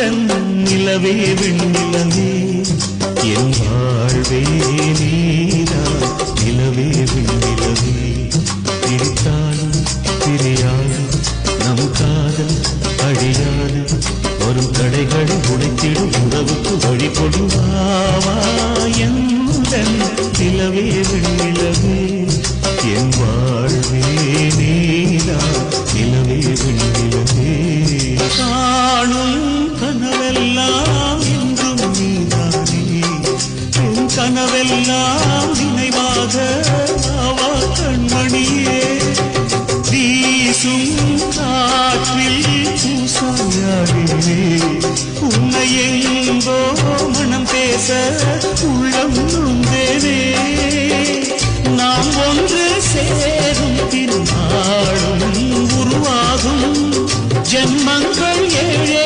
நிலவே விண்ணிலவே என் வாழ்வே நீதான் நிலவே விண்ணிலவே பிரித்தாலும் பிரியாது நம் காதல் அழியாது வரும் தடைகளை உடைத்திடும் உறவுக்கு வழி கொடுவாவா எந்தன் நிலவே விண்ணிலவே என் வாழ்வே நீதான் நிலவே விண்ணிலவே காணும் கனவெல்லாம் என்றும் நீதானே என் கனவெல்லாம் நினைவாக அவா கண்மணியே வீசும் காற்றில் பூசாயாடினே உன்னை எங்கோ மனம் பேச உள்ளம் நொந்தேனே நாம் ஒன்று சேரும் திருநாளும் உருவாகும் ஜென்மங்கள் ஏழே